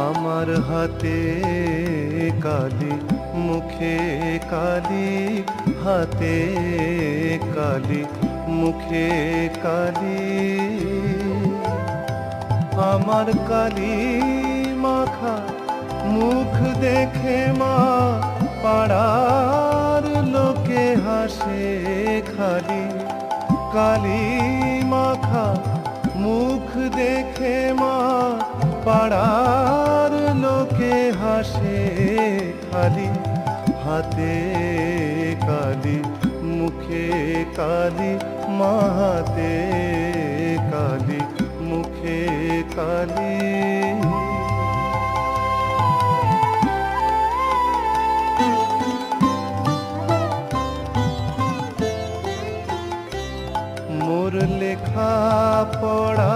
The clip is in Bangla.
আমার হাতে কালি, মুখে কালি, হাতে কালি, মুখে কালি। আমার কালি মাখা মুখ দেখে মা পাড়ার লোকে হাসে খালি। কালি মাখা মুখ দেখে মা পাড়ার লোকে হাসে খালি। হাতে কালি, মুখে কালি, মা হাতে কালি, মুখে কালি। মোর লেখা পড়া